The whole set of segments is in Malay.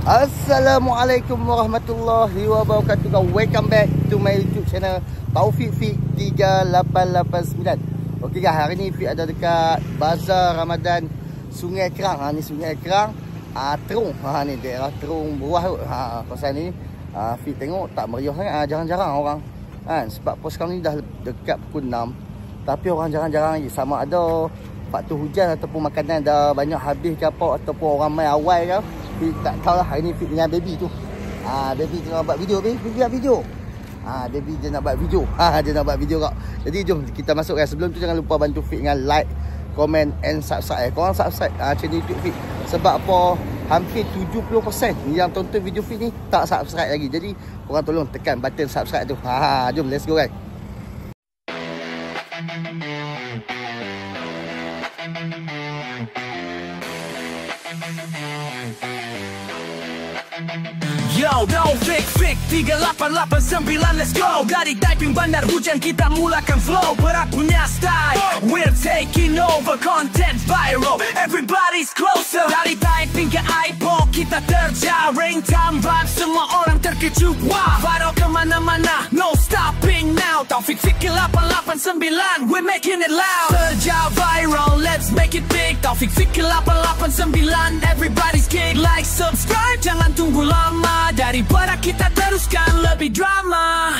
Assalamualaikum warahmatullahi wabarakatuh. Welcome back to my YouTube channel Taufik Fit 3889. Okey guys, hari ni Fit ada dekat Bazar Ramadan Sungai Kerang. Ni Sungai Kerang, Terung. Ni daerah Terung bawah tu. Pasal ni Fit tengok tak meriah sangat. Jarang-jarang orang kan, sebab pos sekarang ni dah dekat pukul 6. Tapi orang jarang-jarang lagi. Sama ada faktor hujan ataupun makanan dah banyak habis ke apa, ataupun orang main awal ke. Fit tak tahu lah. Hari ni Fit dengan baby tu. Baby tengah buat video. Baby buat video. Baby dia nak buat video. Dia nak buat video kak. Jadi jom kita masuk kan. Sebelum tu jangan lupa bantu Fit dengan like, comment and subscribe. Korang subscribe channel YouTube Fit. Sebab apa? Hampir 70% yang tonton video Fit ni tak subscribe lagi. Jadi korang tolong tekan button subscribe tu. Jom let's go guys. Yo, Taufik 3889, let's go. Dari typing bandar hujan kita mulakan flow. Berat punya style, we're taking over. Content viral, everybody's closer. Dari typing ke iPhone kita terjah. Rain time vibe, semua orang terkejut. Wow, viral kemana-mana, no stopping now. Taufik 3889, we're making it loud. Terjah viral, let's make it big. Taufik 3889, everybody's king. Like, subscribe, jangan tunggu lama. Daripada kita teruskan lebih drama.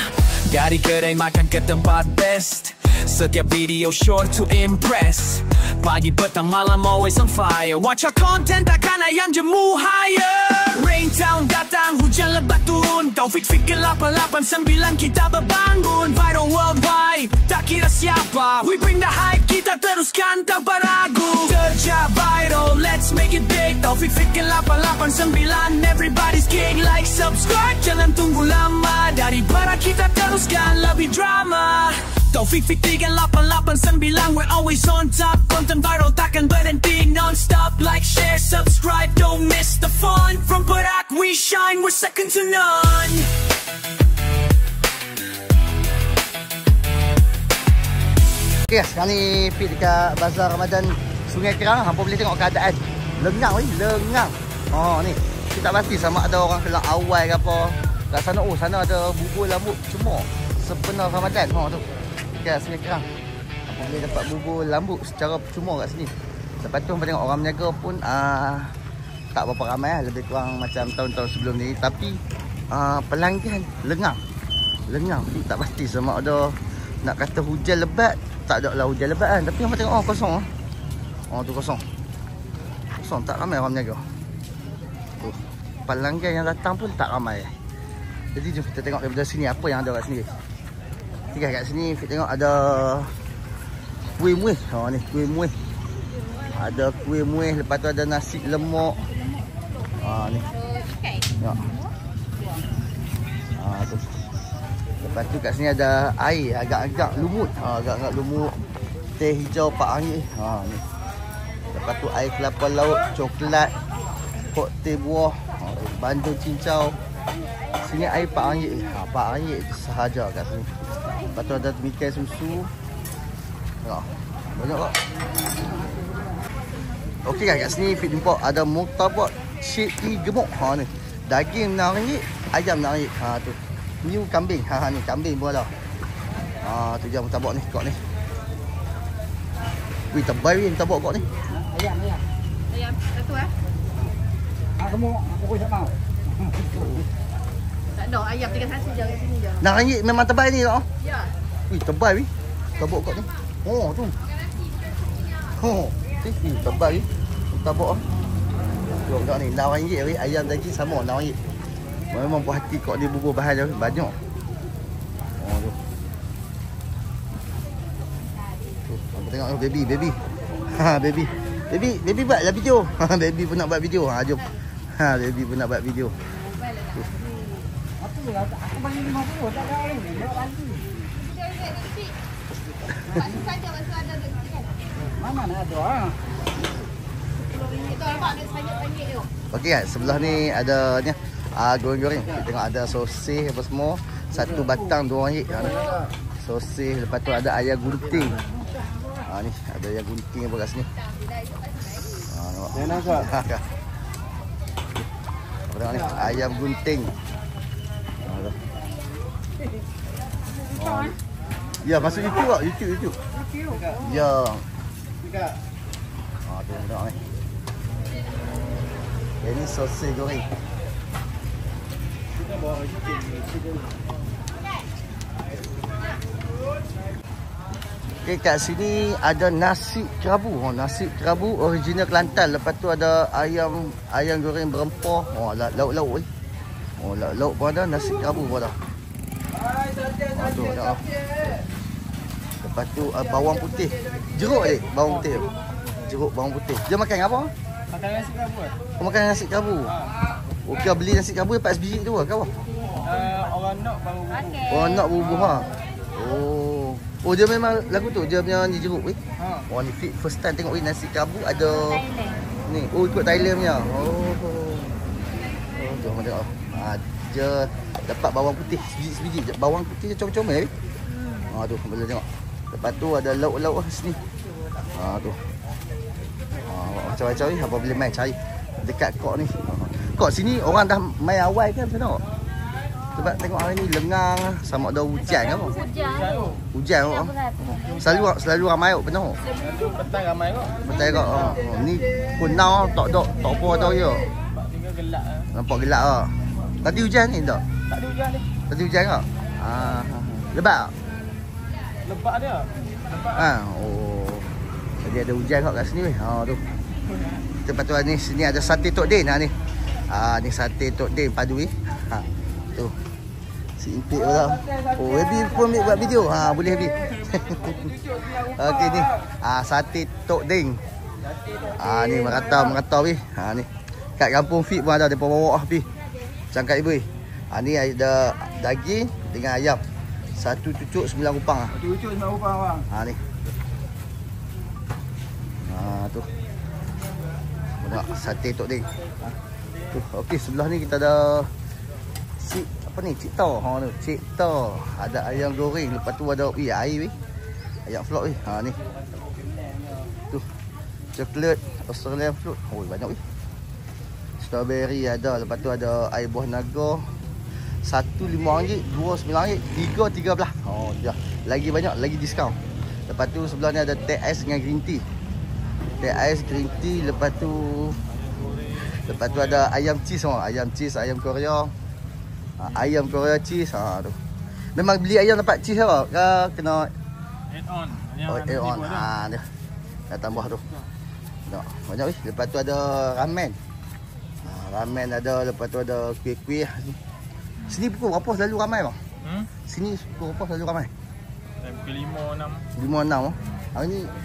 Dari kedai makan ke tempat best, setiap video short to impress. Pagi, petang, malam always on fire. Watch our content takkan ayam jemu higher. Rain town datang, hujan lebat turun. Taufik 3889 kita berbangun. Viral worldwide, tak kira siapa. We bring the hype, kita teruskan tanpa ragu. Terjah viral, let's make it big. Taufik 3889, everybody's king. Like, subscribe, jangan tunggu lama. Daripada kita teruskan lebih drama. Taufik 3889, we're always on top. Content viral takkan berhenti non-stop. Like, share, subscribe, don't miss the fun. From Perak we shine, we're second to none. Okay, sekarang ni Fit dekat Bazar Ramadan Sungai Kerang. Hampa boleh tengok keadaan. Lengang weh, lengang. Ni kita tak pasti sama ada orang kelang awal ke apa. Kat sana, sana ada bubur lambu cemor sepenuh Ramadan. Tu dekat Sungai Kerang. Hampa boleh dapat bubur lambu secara percuma kat sini. Lepas tu hampa tengok orang berniaga pun tak berapa ramai lah. Lebih kurang macam tahun-tahun sebelum ni. Tapi pelanggan lengang. Fit tak pasti sama ada nak kata hujan lebat. Tak ada lah hujan lebat kan. Tapi hampa tengok kosong lah. Tu kosong. Kosong, tak ramai orang berniaga. Pelanggan yang datang pun tak ramai. Jadi jom kita tengok daripada sini apa yang ada kat sini. Tiga kat sini Fit tengok ada kuih muih. Ni kuih muih. Ada kuih muih, lepas tu ada nasi lemak. Ni. Ya. Tu. Lepas tu kat sini ada air agak-agak lumut. Agak-agak lumut. Teh hijau Pak Angin. Ni. Lepas tu air kelapa laut, coklat, koktel buah, bandung cincau. Sini air Pak Angin. Pak Angin sahaja kat sini. Lepas tu ada mikai susu. Banyak tak? Okey guys, kat sini Fit jumpa ada murtabak cili gemuk. Ni. Daging RM6, ayam RM6. Tu. New kambing. Ni kambing pun ada. Tu je murtabak ni, kok ni. Wih, tebal ni murtabak kok ni. Ayam. Satu gemuk, aku tak mau. Tak ada, ayam tinggal satu je kat sini je. RM6 memang tebal ni tak? Ya. Wih, tebal weh. Tabak kat ni. Tu. Tebal ni. Tabak ah. Jom kat ni RM6 weh. Ayam daging sama RM6. Memang puas hati kok dia bubur bahan dia banyak. Tu. Kita tengok baby. Baby buatlah video. Baby pun nak buat video. Jom. Baby pun nak buat video. Apa lah, aku bagi 50 tak ada orang ni. Bawa lagi. Bakso saja, bakso ada dekat kan? Mana nak ada RM10. Itu nampak ada banyak-banyak tu. Okey guys, sebelah ni ada ni goreng-goreng. Kita tengok ada sosis apa semua. Satu batang RM2. Sosis, lepas tu ada ayam gunting. Ni ada ayam gunting apa kat sini. Nampak. Tengok ni, ayam gunting. Oh. Ya, masuk YouTube tak? YouTube. Ya. Tu tengok ni. Ini sosis goreng. Kita bawa okay, kat sini ada nasi kerabu. Nasi kerabu original Kelantan. Lepas tu ada ayam goreng berempah. Lauk-lauk ni. Lauk pun ada, nasi kerabu pun ada. Tu ada. Lepas tu bawang putih. Jeruk ni, bawang putih. Jeruk bawang putih. Dia makan apa? Makan nasi kerabu. Makan nasi kerabu. Okey, beli nasi kerabu 4 biji tu ke apa? Orang nak baru bubuh. Orang nak bubuh ha. Oh dia memang lagu tu dia punya ni jeruk weh. Oh ni first time tengok weh nasi kerabu ada ni. Oh ikut Thailand punya. Tu macam tengok. Dia dapat bawang putih sebiji. Bawang putih dia comel-comel weh. Tu boleh tengok. Lepas tu ada lauk-lauk sini. Tu. Macam-macam ni apa boleh main cari dekat kok ni. Kok sini orang dah main awal kan macam mana? Sebab tengok hari ni lengang sama ada hujan ke apa? Hujan kok. Selalu ramai kok penuh. Petang ramai kok. Betul kok. Ni kunau tak apa dah ya. Tinggal gelap. Nampak gelap ah. Tadi hujan ni tak? Tak ada hujan ni. Tadi hujan ke? Lebat tak? Lebat dia. Lebat. Jadi ada hujan kat sini weh. Tu. Lepas tu ni sini ada sate Tok Din ni. Ni sate Tok Din padu ni. Tu. Si Impik pula. Happy pun ambil buat video. Boleh Happy. Okey ni. Sate Tok Din. Ni merata weh. Ni. Kat Kampung Fit pun ada depa bawa Happy. Cangkat ibu. Ni ada daging dengan ayam. Satu cucuk 9 rupang. Satu cucuk 9 rupang bang. Ni. Tu. Nak sate Tok Din. Tu. Okey, sebelah ni kita ada Cik Tor. Tu, Cik Tor. Ada ayam goreng, lepas tu ada air weh. Ayam float weh. Ni. Tu. Coklat Australian fruit. Banyak weh. Strawberry ada, lepas tu ada air buah naga. Satu RM5, dua RM9, tiga RM13. Dah. Lagi banyak, lagi diskaun. Lepas tu sebelah ni ada teh ais dengan green tea. Teh ais, green tea, lepas tu ada ayam cheese semua. Ayam cheese, ayam Korea. Ayam Korea cheese. Tu. Memang beli ayam dapat cheese ke? Kena add on. Add on. Dia. Dah tambah tu. Tengok. Banyak weh. Lepas tu ada ramen. Ramen ada, lepas tu ada kuih-kuih. Sini pukul berapa selalu ramai bang? Sini pukul berapa selalu ramai? Pukul 5, 6. 5, 6.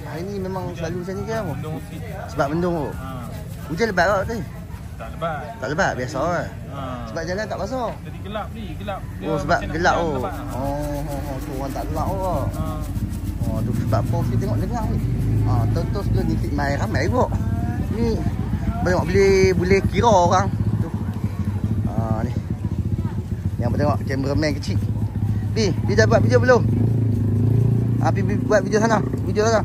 Hari ni memang selalu macam ni ke apa? Mendung sikit. Sebab mendung tu. Hujan lebat tak tadi? Tak lebat. Tak lebat, biasa kan? Sebab jalan tak basah. Jadi gelap ni, gelap. Dia sebab gelap tu. Tu orang tak gelap tu. Tu sebab apa kita tengok lengang ni. Tonton sebelum ni main ramai pun. Ni banyak boleh kira orang. Tu. Ni. Yang tengok kameraman kecil. Bi dah buat video belum? Bi buat video sana. Video sana.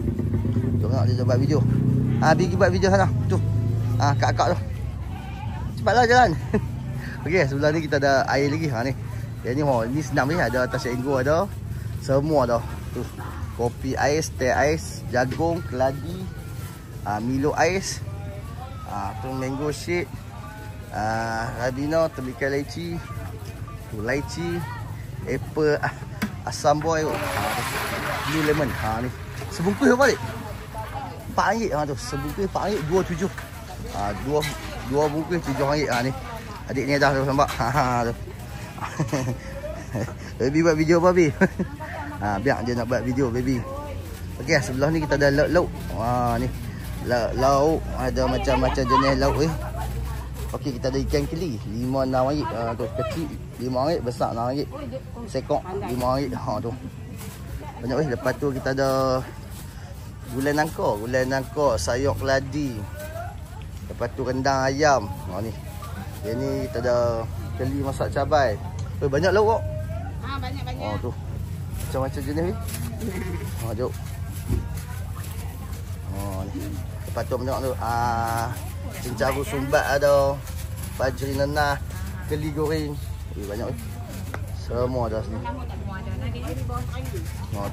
Tengok dia dah buat video. Bi buat video sana. Tu. Kak-kak tu. Cepatlah jalan. Okey, sebelah ni kita ada air lagi. Ni. Yang ni senang ni, ada atas enggo ada. Semua dah. Tu. Kopi ais, teh ais, jagung, keladi, Milo ais. Tu mango shake. Rabino, tembikar lychee. Tu lychee, apple, asam boy. Blue lemon. Ni. Sebungkus berapa balik? RM4 tu. Sebungkus RM4, 27. Dua bungkus RM7. Ni. Adik ni dah tu nampak. Tu. Baby buat video apa Baby? Biar dia nak buat video Baby. Okey, sebelah ni kita ada lauk. Ni. Lauk ada macam-macam jenis lauk ni. Okey, kita ada ikan keli RM5, RM6. Tu kecil RM5, besar RM6. Sekok RM5. Tu. Banyak weh. Lepas tu kita ada gulai nangka, sayur keladi. Lepas tu rendang ayam. Ni. Yang ni kita ada keli masak cabai. Banyak lauk kok. Banyak-banyak. Tu. Macam-macam jenis ni. Jom. Ni. Lepas tu tengok tu. Cincaru sumbat ada. bajri nanah, keli goreng. Banyak weh. Semua dah sini.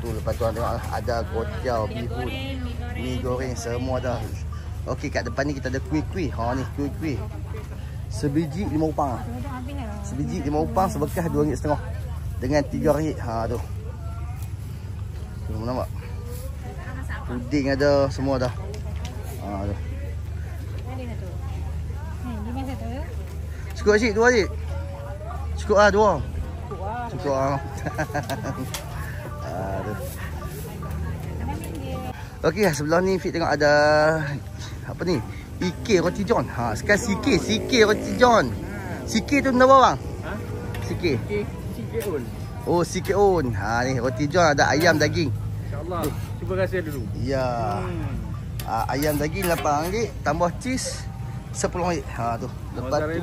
Tu lepas tu tengok ada kotiau, bihun, mi goreng semua dah. Okey, kat depan ni kita ada kuih-kuih. Ni kuih-kuih. Sebiji RM5. Sebiji RM5, sebekas RM2.5 dengan RM3. Tu. Tengok nampak. Puding ada semua dah. Tu. Cukup cik, 2 cik. Cukup 2. Cukup tu. Okey, sebelah ni Fik tengok ada apa ni? IK Roti John. Sekarang CK Roti John. CK tu berapa bang? CK. CK on. Oh, CK on. Ni Roti John ada ayam daging. InsyaAllah. Cuba rasa dulu. Ya. Ayam daging RM8 tambah cheese RM10. Tu. Lepas tu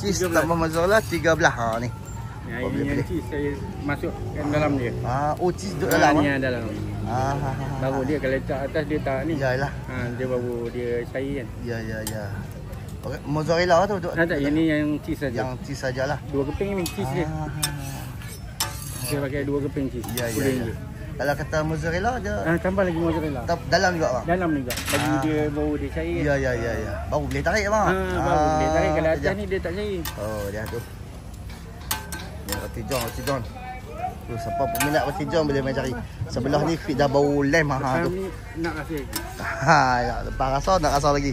cheese 13. Tambah mozzarella 13. Ni. Yang cheese saya masukkan dalam dia. Oh, cheese duduk dalam. Ni dalam. Baru dia kalau letak atas dia tak ni. Yalah. Dia baru dia cair kan. Ya. Okay. Mozzarella tu duduk. Tak, yang ni yang cheese saja. Yang cheese sajalah. 2 keping ni cheese dia. Saya pakai 2 keping cheese. Ya. Kalau kata mozzarella dia tambah lagi mozzarella. Dalam juga bang. Dalam juga. Bagi dia baru dia cair. Ya. Baru boleh tarik bang. Baru boleh tarik. Kalau atas ni dia tak cair. Oh, dia tu. Ni Roti John. Tu siapa peminat Roti John boleh main cari. Sebelah ni Fik dah bau lem tu. Ni nak rasa lagi. Ya, lepas rasa nak rasa lagi.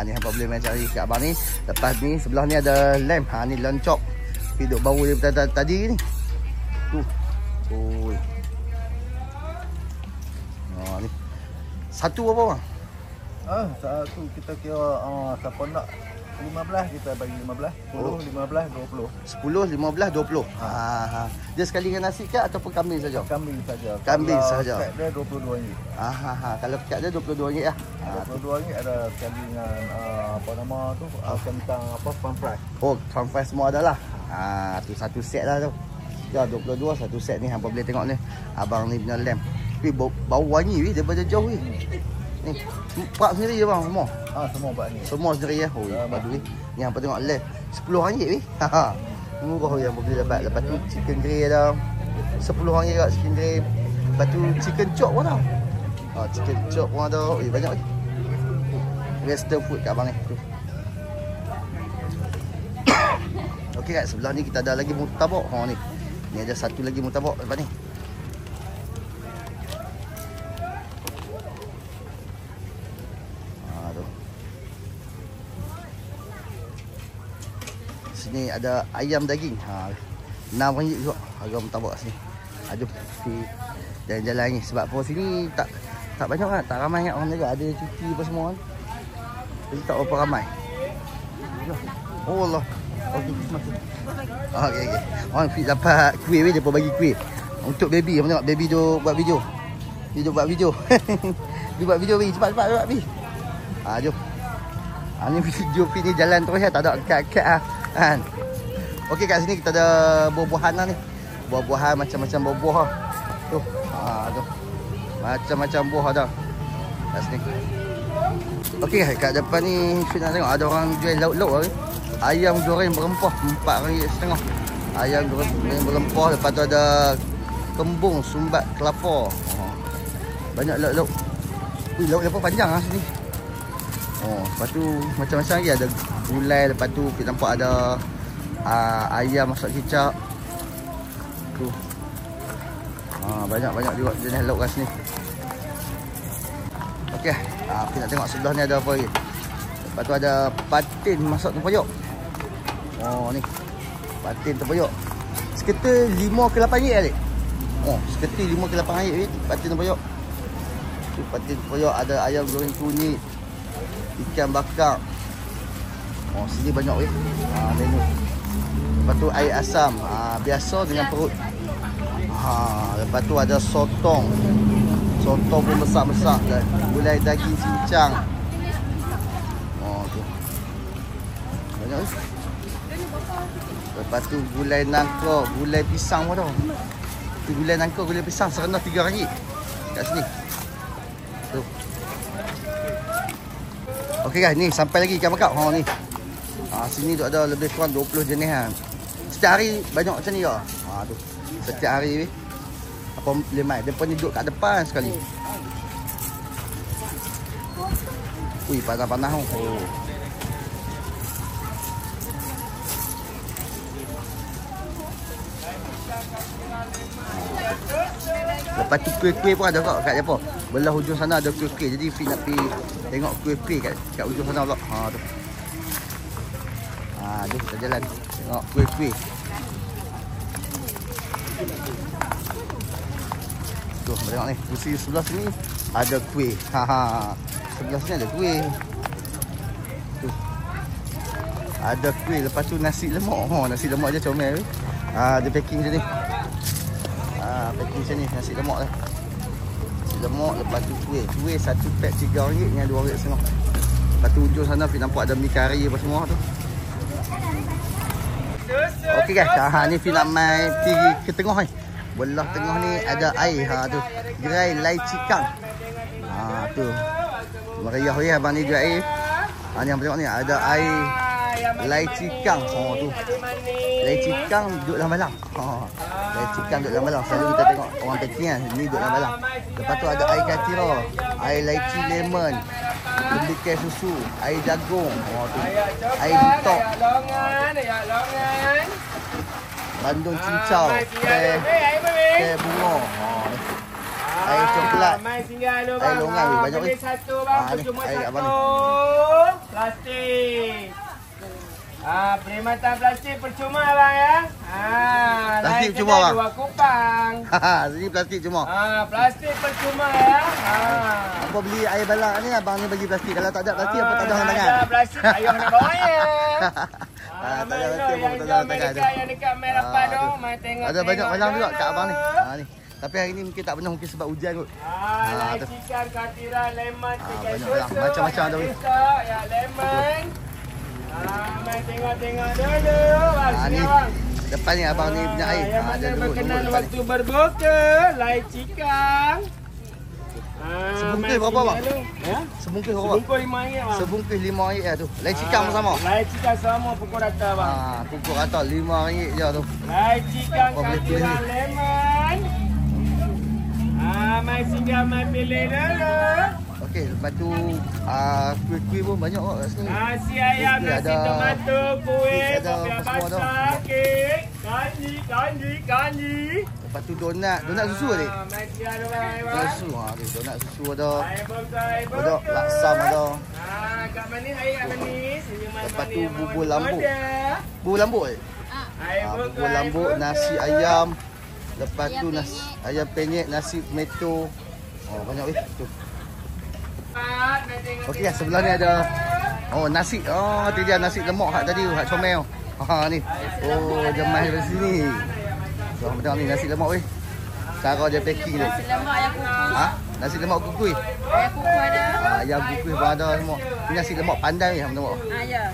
Ni hampa boleh main cari kat abang ni. Lepas ni sebelah ni ada lem. Ni lamb chop. Fik duk bau dia tadi ni. Tu. Oi. Ni. Satu apa bang? Satu kita kira siapa nak 15 kita bagi 15, 10, 15, 20. 10, 15, 20. Dia sekali dengan nasi ke ataupun kambing saja? Kambing saja. Kambing saja. Kat dia RM22. Kalau kat dia RM22 lah. RM22 ada sekali dengan apa nama tu? Kentang pan fry. Oh, pan fry semua ada lah. Tu satu set lah tu. Ya, 22 satu set ni hampa boleh tengok ni. Abang ni punya lamb. Tapi bau wangi weh daripada jauh weh. Ni, pak sendiri je bang semua. Semua pak ni. Semua sendiri ya. Oh, padu weh. Ni hampa tengok lamb RM10 weh. Murah weh hampa boleh dapat. Lepas tu chicken grey ada RM10 kat chicken grey. Lepas tu chicken chop pun ada. Chicken chop pun ada. Banyak weh. Western food kat abang ni. Okey kat sebelah ni kita ada lagi murtabak. Ni. Ni ada satu lagi murtabak lepas ni. Tu. Sini ada ayam daging. RM6 juga harga murtabak sini. Jom pergi jalan-jalan ni sebab apa sini tak banyak kan, tak ramai kan orang jaga, ada cuti apa semua kan. Jadi tak berapa ramai. Oh Allah. Okey, okey. Orang Fik dapat kuih weh, depa bagi kuih untuk baby. Apa tengok baby tu buat video. Dia buat video. Dia buat video weh, cepat baby. Jom. Ni video Fik ni jalan terus ya, tak ada kat kan. Okey, kat sini kita ada buah-buahan lah ni. Buah-buahan macam-macam buah-buah lah. Tu. Tu. Macam-macam buah ada. Kat sini. Okey, kat depan ni Fik nak tengok ada orang jual lauk-lauk ni. Ayam goreng berempah RM4.5. Ayam goreng berempah. Lepas tu ada kembung sumbat kelapa. Banyak lauk-lauk. Lauk apa panjang lah sini. Lepas tu macam-macam lagi ada gulai. Lepas tu kita nampak ada ayam masak kicap. Tu. Banyak-banyak juga jenis lauk kat sini. Okey, kita nak tengok sebelah ni ada apa lagi. Lepas tu ada patin masak tempuyuk. Ni. Patin tempuyuk. Seketul 5 ke 8 ringgit alik. Seketul 5 ke 8 ringgit patin tempuyuk. Tu patin tempuyuk, ada ayam goreng kunyit, ikan bakar. Sini banyak weh. Menu. Lepas tu air asam. Biasa dengan perut. Lepas tu ada sotong. Sotong pun besar-besar dan gulai daging cincang. Tu. Banyak weh. Lepas tu gulai nangka, gulai pisang pun tau. Tu gulai nangka, gulai pisang serendah RM3 kat sini. Tu. Okey guys, ni sampai lagi ikan bakar. Ni. Sini tu ada lebih kurang 20 jenis kan. Setiap hari banyak macam ni ke? Tu. Setiap hari apa lemai. Dia pun duduk kat depan sekali. Ui, panas-panas tu. Oh. Lepas tu kuih-kuih pun ada kat apa? Belah hujung sana ada kuih-kuih. Jadi Fik nak pergi tengok kuih-kuih kat hujung sana pula. Tu. Jom kita jalan tengok kuih-kuih. Tu, tengok ni. Kursi sebelah sini ada kuih. Sebelah sini ada kuih. Tu. Ada kuih. Lepas tu nasi lemak. Nasi lemak je comel. Dia packing macam ni. Packing macam ni nasi lemak lah. Nasi lemak lepas tu kuih. Kuih satu pack RM3 dengan RM2.5. Lepas tu hujung sana Fik nampak ada mi kari apa semua tu. Okey guys, ni Fik nak mai pergi ke tengah ni. Belah tengah ni ada air tu. Gerai Lai Cikang. Tu. Meriah ya abang ni jual air. Ni yang tengok ni ada air Lai Cikang. Tu. Lai Cikang duduk dalam balang. Lai Cikang duduk dalam balang. Selalu kita tengok orang packing kan, ni duduk dalam balang. Lepas tu ada air katira, air lychee lemon, lembikai susu, air jagung, tu. Air bitok, bandung cincau, teh bunga, air coklat, air longan, banyak ni. Ni air abang ni. Plastik. Perkhidmatan plastik percuma bang ya. Plastik percuma bang. 2 kupang. Sini plastik cuma. Plastik percuma ya. Apa beli air balang ni abang ni bagi plastik. Kalau tak ada plastik apa tak ada tangan. Ada plastik ayah nak bawa ya. Tak ada plastik apa tak ada tangan. Yang dekat Merah Padu, mai tengok. Ada banyak balang juga kat abang ni. Ni. Tapi hari ni mungkin tak pernah mungkin sebab hujan kot. Cikan, katira, lemon, tiga susu. Macam-macam ada. Ya lemon. Mai tengok-tengok dulu. Ni depan ni abang ni punya air. Yang mana berkenan waktu berbuka, Lai Cikang. Sebungkus berapa bang? Ya? Sebungkus berapa? Sebungkus RM5 bang. Sebungkus RM5 tu. Lai Cikang pun sama. Lai Cikang sama pukul rata bang. Pukul rata RM5 je tu. Lai Cikang katira lemon. Mai singgah mai pilih dulu. Okey, lepas tu kuih-kuih pun banyak kat sini. Nasi ayam, nasi tomato, kuih, kopi basah, kek, kanji. Lepas tu donat susu ni. Masih ada bang. Donat susu, donat susu ada. Ada laksam ada. Kat manis, air kat manis. Lepas tu bubur lambuk. Bubur lambuk ke? Bubur lambuk, nasi ayam. Lepas tu nasi ayam penyet, nasi tomato. Banyak weh tu. Okey lah, sebelah ni ada nasi. Tu dia nasi lemak hak tadi, hak comel. Ni. Jemas dari sini. Macam ni nasi lemak weh. Cara dia packing tu. Nasi lemak ayam kukus. Nasi lemak kukuih. Ayam kukus ada. Ayam kukuih pun ada semua. Ni nasi lemak pandai ni, tengok. Ya.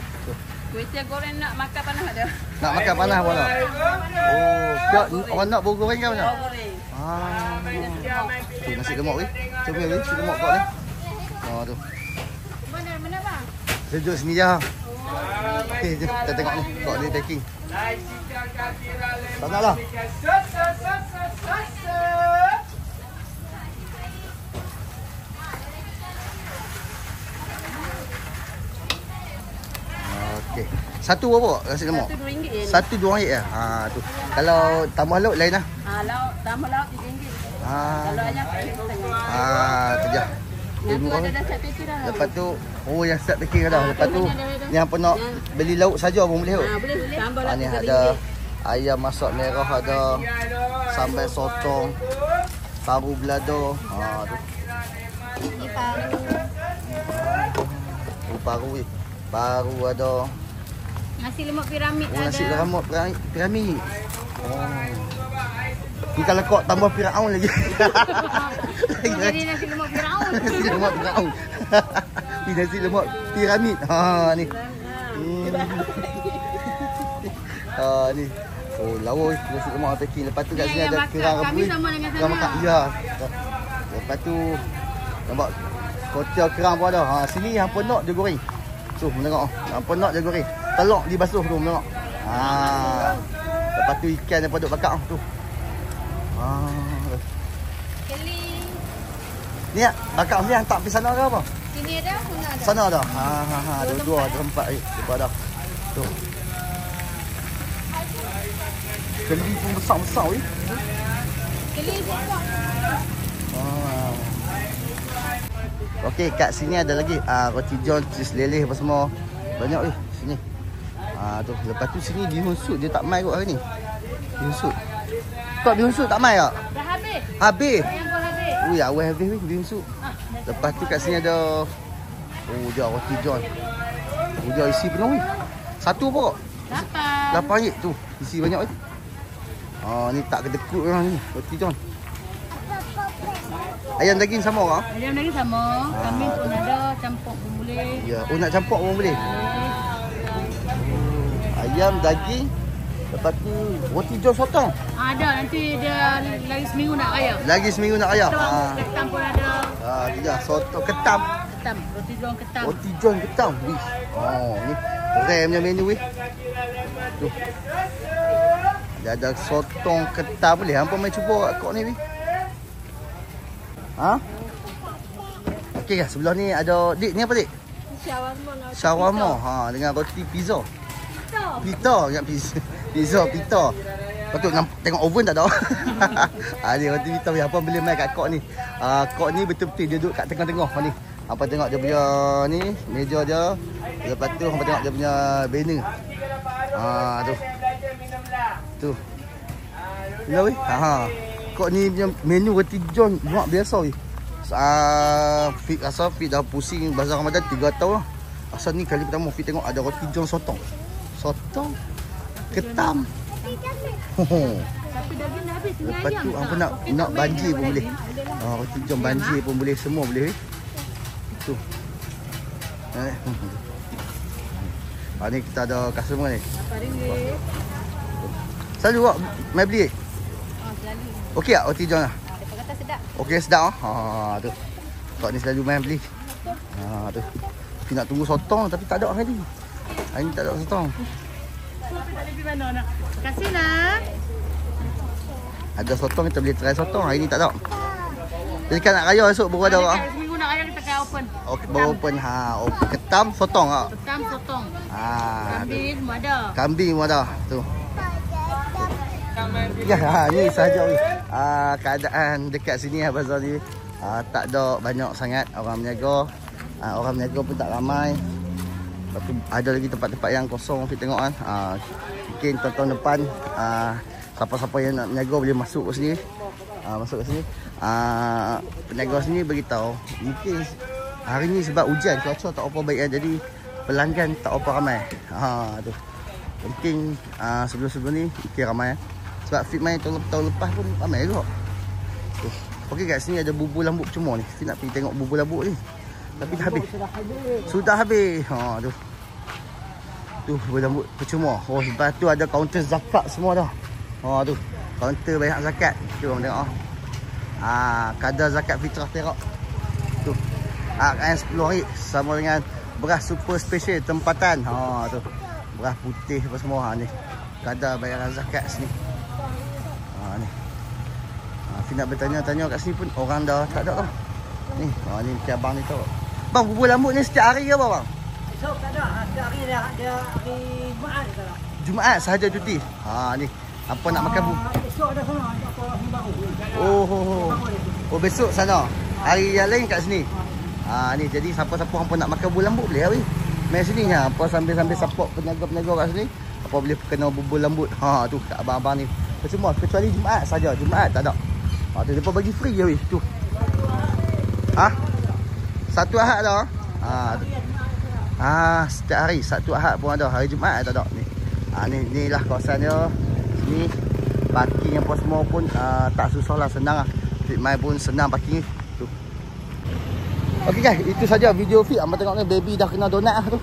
Kuih tiaw goreng nak makan panas ada. Nak makan panas pun ada. Orang nak bau goreng ke macam? Bau goreng. Tu nasi lemak weh. Cuba weh, nasi lemak kau ni. Tu. Mana bang? Duduk sini je. Okey, jom kita tengok ni. Kau ni packing. Tak naklah. Okey. Satu berapa nasi lemak? Satu Satu RM2 je. RM2 je. Tu. Kalau tambah lauk lain lah. Lauk tambah lauk RM3. Kalau ayam setengah. Tu je. Yang tu ada dah set packing dah. Lepas tu yang set packing dah. Lepas tu yang apa nak beli lauk saja pun boleh kot. Boleh. Tambah lauk Ni RM3. ada ayam masak merah ada, sambal sotong, paru belado. Tu. Ni paru. Paru ni. Paru ada. Nasi lemak piramid ada. Nasi lemak piramid. Ni kalau kau tambah Firaun lagi. Jadi nasi lemak Firaun. Nasi lemak Firaun. Ni nasi lemak piramid. Ni. Ni. Lawa nasi lemak packing. Lepas tu kat sini ada kerang rebus. Kami sama dengan sana. Makan. Ya. Lepas tu nampak kotiau kerang pun ada. Sini hang ponok dia goreng. Tu tengok. Hang ponok dia goreng. telok dibasuh tu tengok. Lepas tu ikan daripada duk bakar tu. Keli. Ni bakar ni hantar pergi sana ke apa? Sini ada, sana ada. Sana dah. Dua tempat depan dah. Tu. Keli pun besar-besar weh. Keli besar. Okey, kat sini ada lagi roti john, cheese leleh apa semua. Banyak weh sini. Tu lepas tu sini bihun sup dia tak mai kot hari ni. Bihun sup. Kau bihun sup tak mai tak? Dah habis. Habis. Yang pun habis. Ui, awal habis weh bihun sup. Lepas tu kat sini ada dia roti john. Dia isi penuh weh. Satu apa kok? 8 RM tu. Isi banyak weh. Ni tak kedekut orang ni roti john. Ayam daging sama ke? Ayam daging sama. Kambing pun ada, campur pun boleh. Ya, nak campur pun boleh. Ayam daging. Lepas tu roti john sotong. Ada, nanti dia lagi seminggu nak raya. Lagi seminggu nak raya. Ketam pun ada. Dia sotong ketam. Ketam, roti john ketam. Roti john ketam. Wih. Ni remnya menu weh. Tu. Dia ada sotong ketam boleh. Hampa main cuba kok ni weh. Okey kan sebelah ni ada dik ni apa dik? Shawarma. Dengan roti pizza. Pita ingat pizza pita. Patut tengok oven tak ada. Ni roti pita apa boleh main kat kok ni. Kok ni betul-betul dia duduk kat tengah-tengah ni. Apa tengok dia punya ni meja dia. Lepas tu hampa tengok dia punya banner. Tu. Bila weh? Kok ni punya menu roti john luar biasa weh. Fit rasa Fit dah pusing bazar Ramadan 3 tahun lah. Asal ni kali pertama Fit tengok ada roti john sotong. Sotong ketam. Tapi daging dah habis, tinggal lepas tu apa nak banjir pun boleh. Roti john banjir pun boleh, semua boleh weh. Tu. Ni kita ada customer ni. RM8. Selalu awak mai beli? Selalu. Okey tak roti john lah? Dia kata sedap. Okey sedap tu. Kau ni selalu main beli. Tu. Kita nak tunggu sotong tapi tak ada hari ni. Hari ni tak ada sotong. Tak ada pergi mana nak. Terima kasih nak. Ada sotong kita boleh try sotong. Hari ni tak ada. Jadi kan nak raya esok baru ada tak? Seminggu nak raya kita akan open. Okey baru open. Ketam sotong tak? Ketam sotong. Kambing semua ada. Kambing pun ada. Tu. Ya, ni sahaja keadaan dekat sini bazar ni. Tak ada banyak sangat orang berniaga. Orang berniaga pun tak ramai. Lepas tu ada lagi tempat-tempat yang kosong kita tengok kan. Mungkin tahun depan siapa-siapa yang nak berniaga boleh masuk ke sini. Masuk ke sini. Peniaga sini beritahu mungkin hari ni sebab hujan cuaca tak apa baik kan, jadi pelanggan tak apa ramai. Tu. Mungkin sebelum-sebelum ni mungkin ramai. Sebab Fit main tahun lepas pun ramai juga. Okey kat sini ada bubur lambuk cuma ni. Fit nak pergi tengok bubur lambuk ni. Tapi dah habis. Sudah habis. Tu. Tu bubur lambuk percuma. Lepas tu ada kaunter zakat semua dah. Tu. Kaunter bayar zakat. Cuba tengok. Kadar zakat fitrah Perak. Tu. RM10 sama dengan beras super special tempatan. Tu. Beras putih apa semua ni. Kadar bayaran zakat sini. Ni. Fit nak bertanya-tanya kat sini pun orang dah tak ada tau. Ni, ni cabang ni tau. Bang, bubur lambuk ni setiap hari ke apa bang? Esok tak ada. Setiap hari dia hari Jumaat je lah. Jumaat sahaja cuti. Ni. Apa nak makan bubur? Esok ada sana. Apa baru. Oh, besok sana. Hari yang lain kat sini. Ni jadi siapa-siapa hangpa nak makan bubur lambuk boleh weh. Mai sini apa sambil-sambil support peniaga-peniaga kat sini. Apa boleh kena bubur lambut. Tu kat abang-abang ni. Semua kecuali Jumaat saja. Jumaat tak ada. Tu depa bagi free je weh tu. Satu Ahad dah. Setiap hari Sabtu Ahad pun ada. Hari Jumaat tak ada ni. Ni lah kawasan dia. Sini parking apa semua pun tak susah lah, senang lah. Fit mai pun senang parking tu. Okey guys, itu saja video Fit. Hangpa tengok ni baby dah kena donat lah tu.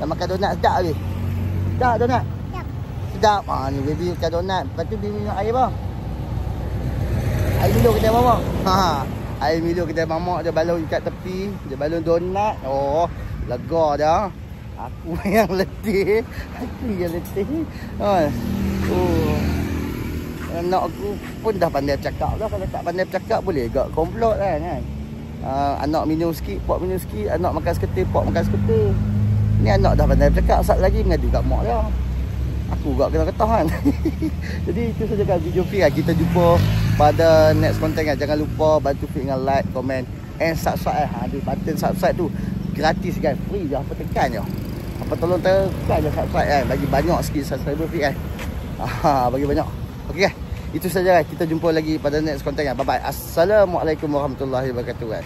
Dah makan donat sedap weh. Sedap donat. Sedap. Ni baby makan donat. Lepas tu baby minum air bang. Air Milo kedai mamak. Air Milo kedai mamak dia balon kat tepi. Dia balon donat. Lega dah. Aku yang letih. Aku yang letih. Oh. Anak aku pun dah pandai bercakap dah. Kalau tak pandai bercakap boleh gak komplot kan. Anak minum sikit, pak minum sikit. Anak makan seketir, pak makan seketir. Ni anak dah pandai bercakap. Sat lagi mengadu kat mak dia. Aku gak kena ketah kan. Jadi itu saja kan video Fik kan. Kita jumpa pada next content kan. Jangan lupa bantu Fik dengan like, comment and subscribe. Ada button subscribe tu gratis kan. Free je. Apa tekan je. Apa tolong tekan je subscribe kan. Bagi banyak sikit subscriber Fik kan. Bagi banyak. Okey kan. Itu saja kan. Kita jumpa lagi pada next content kan. Bye bye. Assalamualaikum warahmatullahi wabarakatuh kan.